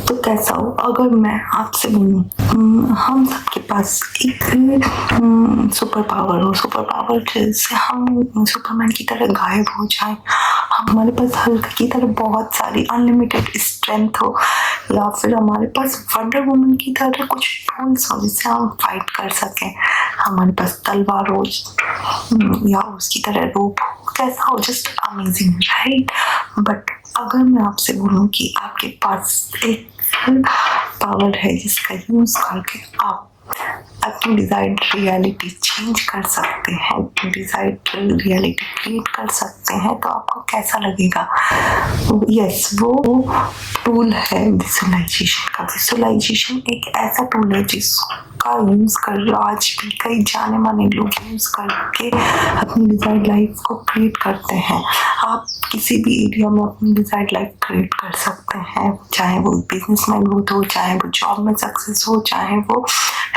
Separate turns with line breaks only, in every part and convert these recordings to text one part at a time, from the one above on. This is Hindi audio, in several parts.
तो कैसा हो अगर मैं आपसे बोलूँ हम सबके पास एक सुपर पावर हो, सुपर पावर जैसे हम सुपरमैन की तरह गायब हो जाएं, हमारे पास हल्क की तरह बहुत सारी अनलिमिटेड स्ट्रेंथ हो, या फिर हमारे पास वंडर वुमन की तरह कुछ टूल्स हो जिससे हम फाइट कर सकें, हमारे पास तलवार हो या उसकी तरह रोप हो, कैसा हो, जस्ट अमेजिंग राइट। बट अगर मैं आपसे बोलूँ कि आपके पास एक पावर है जिसका यूज करके आप अपनी डिजायर्ड रियलिटी चेंज कर सकते हैं, डिजायर्ड रियलिटी क्रिएट कर सकते हैं, तो आपको कैसा लगेगा? यस, वो टूल है विजुअलाइजेशन का। विजुअलाइजेशन एक ऐसा टूल है जिसका यूज कर आज भी कई जाने माने लोग यूज करके अपनी डिजायर्ड लाइफ को क्रिएट करते हैं। आप किसी भी एरिया में अपनी डिजायर्ड लाइफ क्रिएट कर सकते हैं, चाहे वो बिजनेसमैन हो, चाहे वो जॉब में सक्सेस हो, चाहे वो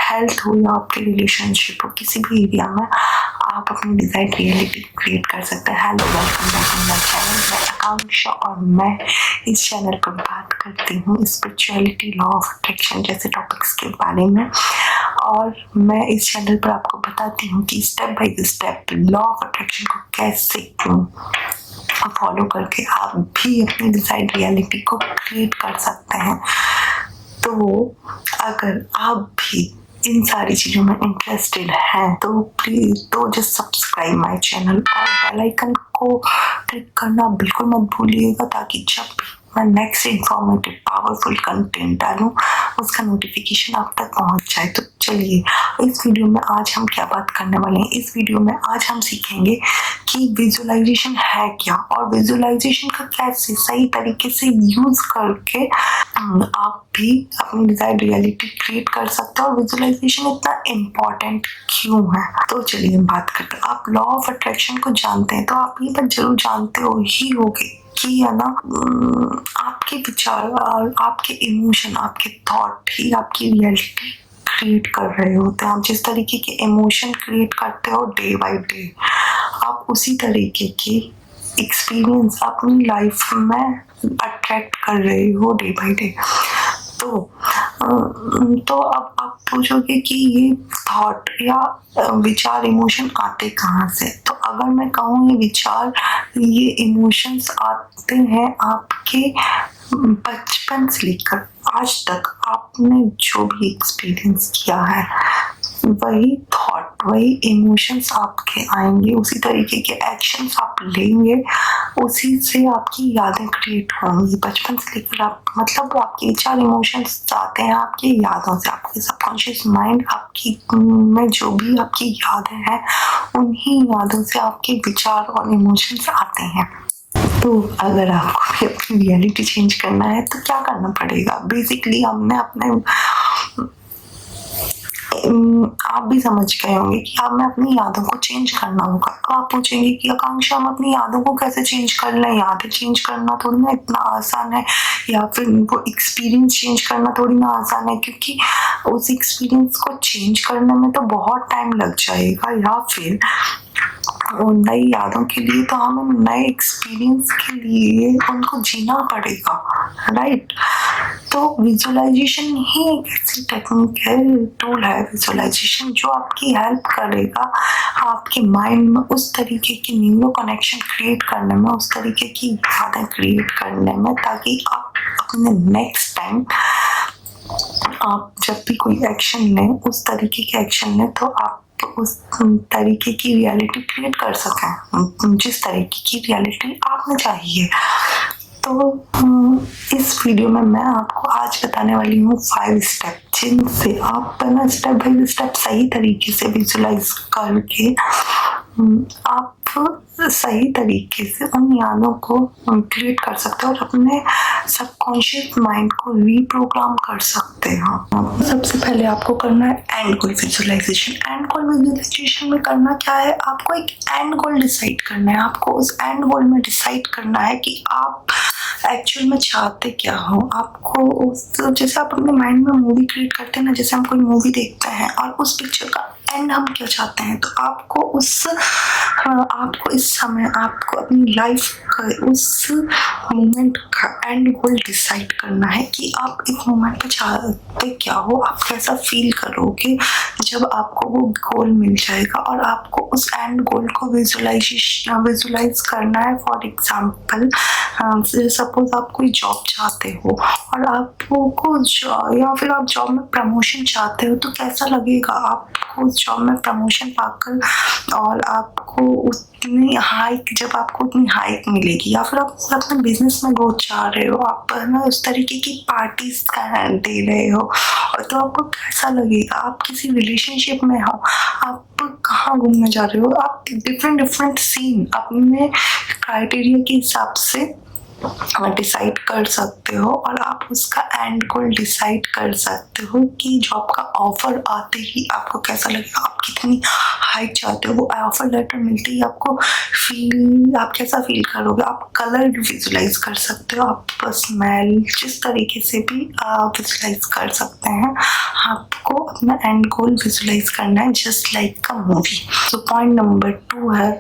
हेल्थ हो या आपके रिलेशनशिप हो, किसी भी एरिया में आप अपनी डिजायर्ड रियलिटी क्रिएट कर सकते हैं। Hello, welcome back to my channel. मैं आकांक्षा और मैं इस चैनल पर बात करती हूँ स्पिरिचुअलिटी, लॉ ऑफ अट्रैक्शन जैसे टॉपिक्स के बारे में, और मैं इस चैनल पर आपको बताती हूँ कि step by step law of attraction को कैसे फॉलो करके आप भी अपनी डिजायर्ड रियलिटी को क्रिएट कर सकते हैं। तो अगर आप भी इन सारी चीज़ों में इंटरेस्टेड हैं तो please just subscribe my channel और बेल आइकन को क्लिक करना बिल्कुल मत भूलिएगा, ताकि जब भी मैं नेक्स्ट इंफॉर्मेटिव पावरफुल कंटेंट डालूं उसका नोटिफिकेशन आप तक पहुंच जाए। तो चलिए, इस वीडियो में आज हम क्या बात करने वाले हैं? इस वीडियो में आज हम सीखेंगे कि विजुअलाइजेशन है क्या, और विजुअलाइजेशन का कैसे सही तरीके से यूज करके आप भी अपनी डिजायर्ड रियलिटी क्रिएट कर सकते हैं, और विजुअलाइजेशन इतना इम्पोर्टेंट क्यों है। तो चलिए हम बात करते हैं। आप लॉ ऑफ अट्रैक्शन को जानते हैं तो आप ये बात जरूर जानते हो ही होगे कि है ना, आपके विचार और आपके इमोशन, आपके थॉट ही आपकी रियलिटी क्रिएट कर रहे होते हैं। आप जिस तरीके के इमोशन क्रिएट करते हो डे बाय डे, आप उसी तरीके के एक्सपीरियंस अपनी लाइफ में अट्रैक्ट कर रहे हो डे बाय डे। तो अब आप पूछोगे कि ये थॉट या विचार, इमोशन आते कहाँ से? तो अगर मैं कहूँ ये विचार, ये इमोशंस आते हैं आपके बचपन से लेकर आज तक आपने जो भी एक्सपीरियंस किया है, वही थॉट, वही इमोशंस आपके आएंगे, उसी तरीके के एक्शंस आप लेंगे, उसी से आपकी यादें क्रिएट होंगी। बचपन से लेकर आप मतलब आपके विचार, इमोशंस आते हैं आपकी यादों से, आपके सबकॉन्शियस माइंड आपकी में जो भी आपकी यादें हैं, उन्हीं यादों से आपके विचार और इमोशंस आते हैं। तो अगर आपको भी अपनी रियलिटी चेंज करना है तो क्या करना पड़ेगा? बेसिकली हमने अपने आप भी समझ गए होंगे कि हमें अपनी यादों को चेंज करना होगा। तो आप पूछेंगे कि आकांक्षा हम अपनी यादों को कैसे चेंज कर लें? यादें चेंज करना थोड़ी ना इतना आसान है, या फिर वो एक्सपीरियंस चेंज करना थोड़ी ना आसान है, क्योंकि उस एक्सपीरियंस को चेंज करने में तो बहुत टाइम लग जाएगा, या फिर नई यादों के लिए तो हमें नए एक्सपीरियंस के लिए उनको जीना पड़ेगा, राइट। तो विजुअलाइजेशन ही एक ऐसी टेक्निक है, टूल है विजुअलाइजेशन, जो आपकी हेल्प करेगा आपके माइंड में उस तरीके की न्यूरो कनेक्शन क्रिएट करने में, उस तरीके की यादें क्रिएट करने में, ताकि आप अपने नेक्स्ट टाइम आप जब भी कोई एक्शन लें, उस तरीके के एक्शन लें तो आप उस तरीके की रियलिटी क्रिएट कर सकें, जिस तरीके की रियलिटी आपने चाहिए। तो इस वीडियो में मैं आपको आज बताने वाली हूँ 5 स्टेप, जिनसे आप ना स्टेप बाय स्टेप सही तरीके से विजुअलाइज करके आप सही तरीके से उन यादों को क्रिएट कर सकते हो और अपने सबकॉन्शियस माइंड को रीप्रोग्राम कर सकते हो। सबसे पहले आपको करना है end goal visualization. End goal visualization में करना क्या है? आपको एक एंड गोल डिसाइड करना है। आपको उस एंड गोल में डिसाइड करना है कि आप एक्चुअल में चाहते क्या हो। आपको उस, जैसे आप अपने माइंड में मूवी क्रिएट करते हैं ना, जैसे हम कोई मूवी देखते हैं और उस पिक्चर का एंड हम क्या चाहते हैं, तो आपको इस समय आपको अपनी लाइफ उस मोमेंट का एंड गोल डिसाइड करना है कि आप एक मोमेंट पे चाहते क्या हो, आप कैसा फील करोगे जब आपको वो गोल मिल जाएगा, और आपको उस एंड गोल को विजुलाइज करना है। फॉर एग्जाम्पल, सपोज आप कोई जॉब चाहते हो और आपको या फिर आप जॉब में प्रमोशन चाहते हो, तो कैसा लगेगा आपको उस जॉब में प्रमोशन पाकर, और आपको उतनी हाइक, जब आपको उतनी हाइक मिलेगी, या फिर आप अपने बिजनेस में ग्रोथ चाह रहे हो, आप ना उस तरीके की पार्टीज दे रहे हो, और तो आपको कैसा लगेगा। आप किसी रिलेशनशिप में हो, आप कहाँ घूमने जा रहे हो, आप डिफरेंट सीन अपने क्राइटेरिया के हिसाब से डिसाइड कर सकते हो, और आप उसका एंड गोल डिसाइड कर सकते हो कि जॉब का ऑफर आते ही आपको कैसा लगेगा, आप कितनी हाइक चाहते हो, वो ऑफर लेटर मिलते ही आपको आप कैसा फील करोगे। आप कलर विजुलाइज कर सकते हो, आप स्मेल, जिस तरीके से भी आप विजुलाइज कर सकते हैं। आपको अपना एंड गोल विजुलाइज करना है, जस्ट लाइक अ मूवी। तो पॉइंट नंबर 2 है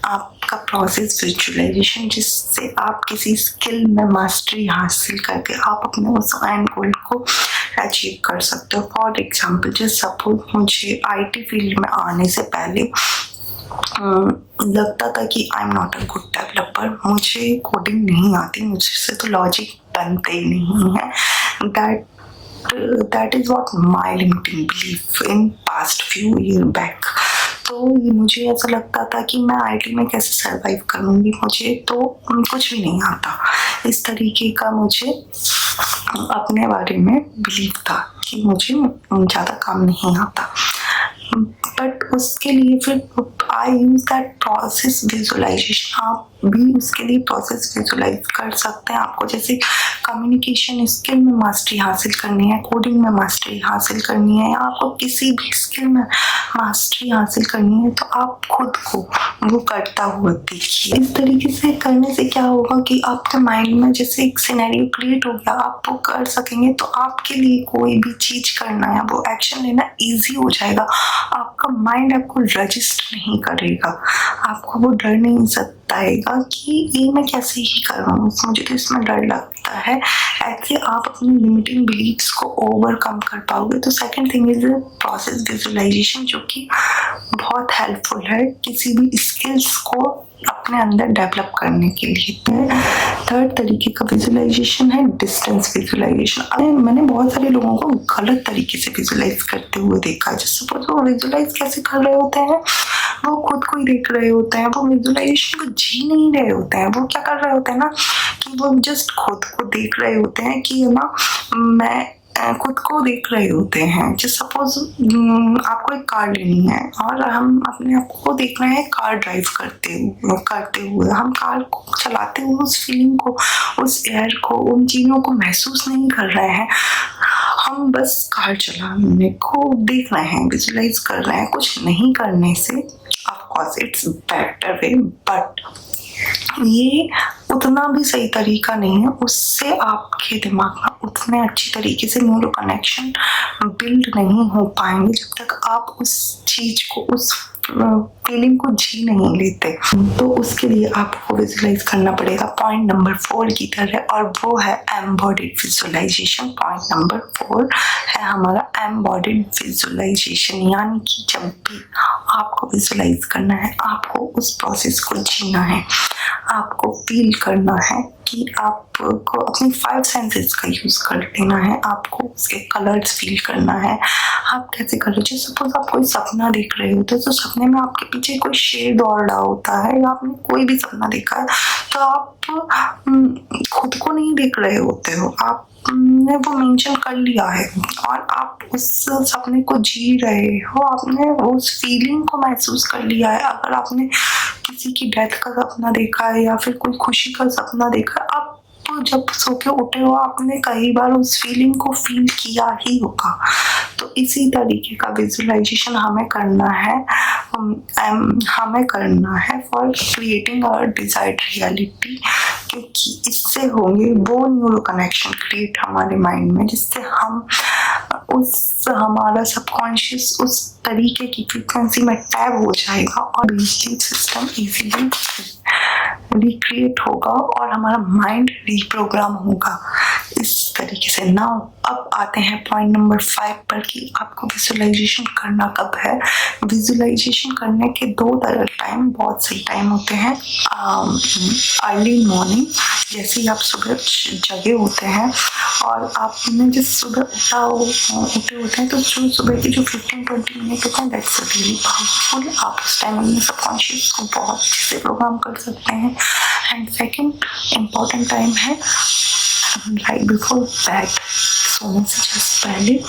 आपका प्रोसेस विजुअलाइजेशन, जिससे आप किसी स्किल में मास्टरी हासिल करके आप अपने उस एंड गोल को अचीव कर सकते हो। फॉर एग्जाम्पल, जैसे सपोज मुझे IT फील्ड में आने से पहले लगता था कि I am not a good developer, मुझे कोडिंग नहीं आती, मुझसे तो लॉजिक बनते ही नहीं है। That is what my limiting belief in past few year back। तो मुझे ऐसा लगता था कि मैं IT में कैसे सरवाइव करूँगी, मुझे तो कुछ भी नहीं आता। इस तरीके का मुझे अपने बारे में बिलीव था कि मुझे ज़्यादा काम नहीं आता। बट उसके लिए फिर आई यूज दैट प्रोसेस विजुअलाइजेशन। आप भी उसके लिए प्रोसेस विजुअलाइज कर सकते हैं। आपको जैसे कम्युनिकेशन स्किल में मास्टरी हासिल करनी है, कोडिंग में मास्टरी हासिल करनी है, या आपको किसी भी स्किल में मास्टरी हासिल करनी है, तो आप खुद को वो करता हुआ देखिए। इस तरीके से करने से क्या होगा कि आपके माइंड में जैसे एक सिनेरियो क्रिएट हो गया, आप वो कर सकेंगे, तो आपके लिए कोई भी चीज करना है, वो एक्शन लेना ईजी हो जाएगा। आपका माइंड आपको रजिस्ट नहीं करेगा, आपको वो डर नहीं सताएगा कि ये मैं कैसे ही कर रहा हूँ, मुझे तो इसमें डर लगता है। ऐसे आप अपनी लिमिटिंग बिलीव्स को ओवरकम कर पाओगे। तो second thing is process visualization, जो कि बहुत हेल्पफुल है किसी भी स्किल्स को अपने अंदर डेवलप करने के लिए। थर्ड तरीके का विजुअलाइजेशन है डिस्टेंस विजुअलाइजेशन। मैंने बहुत सारे लोगों को गलत तरीके से विजुअलाइज करते हुए देखा है। जैसे सपोज वो विजुअलाइज कैसे कर रहे होते हैं, वो खुद को ही देख रहे होते हैं, वो विजुअलाइजेशन को जी नहीं रहे होते हैं। वो क्या कर रहे होते हैं ना कि वो जस्ट खुद को देख रहे होते हैं कि ना मैं खुद को देख रहे होते हैं। जैसे सपोज आपको एक कार लेनी है और हम अपने आप को देख रहे हैं कार ड्राइव करते हुए हम कार को चलाते हुए उस फीलिंग को, उस एयर को, उन चीज़ों को महसूस नहीं कर रहे हैं। हम बस कार चलाने को देख रहे हैं, विजुअलाइज कर रहे हैं। कुछ नहीं करने से of course it's better way, but ये उतना भी सही तरीका नहीं है। उससे आपके दिमाग में उतने अच्छी तरीके से न्यूरो कनेक्शन बिल्ड नहीं हो पाएंगे जब तक आप उस चीज को, उस फीलिंग को जी नहीं लेते। तो उसके लिए आपको विजुअलाइज करना पड़ेगा पॉइंट नंबर 4 की तरह, और वो है एम्बॉडिड विजुअलाइजेशन। पॉइंट नंबर 4 है हमारा एम्बॉडिड विजुअलाइजेशन, यानी कि जब भी आपको विजुअलाइज करना है, आपको उस प्रोसेस को जीना है, आपको फील करना है कि आपको अपनी 5 सेंसेस का यूज कर लेना है। आपको उसके कलर्स फील करना है। आप कैसे कर रहे हो, जैसे सपोज आप कोई सपना देख रहे होते हैं, तो सपने में आपके पीछे कोई शेर दौड़ रहा होता है, या आपने कोई भी सपना देखा है, तो आप खुद को नहीं देख रहे होते हो, आपने वो मेंशन कर लिया है और आप उस सपने को जी रहे हो, आपने उस फीलिंग को महसूस कर लिया है। अगर आपने किसी की डेथ का सपना देखा है या फिर कोई खुशी का सपना देखा है, आप जब सो के उठे हो, आपने कई बार उस फीलिंग को फील किया ही होगा। तो इसी तरीके का विजुअलाइजेशन हमें करना है for creating our desired reality, क्योंकि इससे होंगे वो न्यूरो कनेक्शन क्रिएट हमारे माइंड में, जिससे हम हमारा सबकॉन्शियस उस तरीके की फ्रीक्वेंसी में टैप हो जाएगा और बिलीफ सिस्टम इजीली रिक्रिएट होगा और हमारा माइंड रिप्रोग्राम होगा इस तरीके से। नाउ अब आते हैं पॉइंट नंबर 5 पर कि आपको विजुअलाइजेशन करना कब है। विजुअलाइजेशन करने के दो टाइम बहुत सही टाइम होते हैं। अर्ली मॉर्निंग, जैसे ही आप सुबह जगे होते हैं और आपने जिस सुबह उठे होते हैं, तो जो सुबह की जो 15-20 मिनट होते हैं, दैट्स रियली पावरफुल। आप उस टाइम अपने सबकॉन्शियस को बहुत अच्छे से प्रोग्राम कर सकते हैं। एंड सेकेंड इम्पॉर्टेंट टाइम है राइट बिफोर बेड, सोने से जस्ट पहले।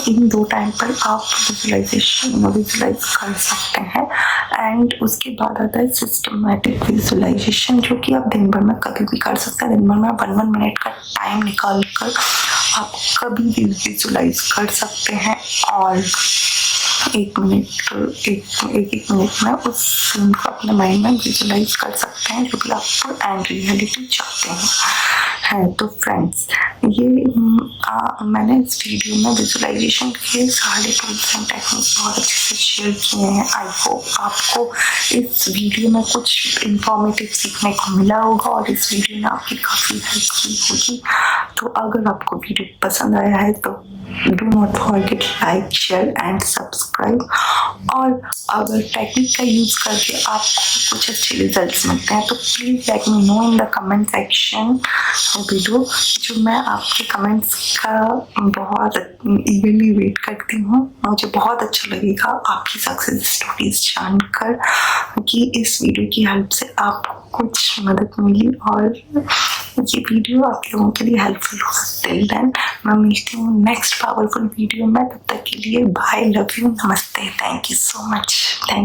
इन दो टाइम पर आप विजुलाइज कर सकते हैं। एंड उसके बाद आता है सिस्टमैटिक विजुलाइजेशन, जो कि आप दिन भर में कभी भी कर सकते हैं। दिन भर में 1 मिनट का टाइम निकाल कर आप कभी भी विजुलाइज कर सकते हैं और एक मिनट में उस सीन को अपने माइंड में विजुलाइज कर सकते हैं, जो भी आप एंड रियलिटी चाहते हैं। तो फ्रेंड्स, ये मैंने इस वीडियो में विजुलाइजेशन के सारे टूल्स एंड टेक्निक्स बहुत अच्छे से शेयर किए हैं। आई होप आपको इस वीडियो में कुछ इंफॉर्मेटिव सीखने को मिला होगा और इस वीडियो ने आपकी काफ़ी हेल्प की होगी। तो अगर आपको वीडियो पसंद आया है तो do not forget like, share and subscribe. और अगर टेक्निक का यूज़ करके आपको कुछ अच्छे रिजल्ट्स मिलते हैं तो please let me know in the comment section video, जो मैं आपके कमेंट्स का बहुत ईगरली वेट करती हूँ। मुझे बहुत अच्छा लगेगा आपकी सक्सेस स्टोरीज जानकर कि इस वीडियो की हेल्प से आपको कुछ मदद मिली और ये वीडियो आप लोगों के लिए हेल्पफुल होगा। टिल देन मैं मिलती हूँ नेक्स्ट पावरफुल वीडियो में। तब तक के लिए बाय, लव यू, नमस्ते, thank you so much. Thank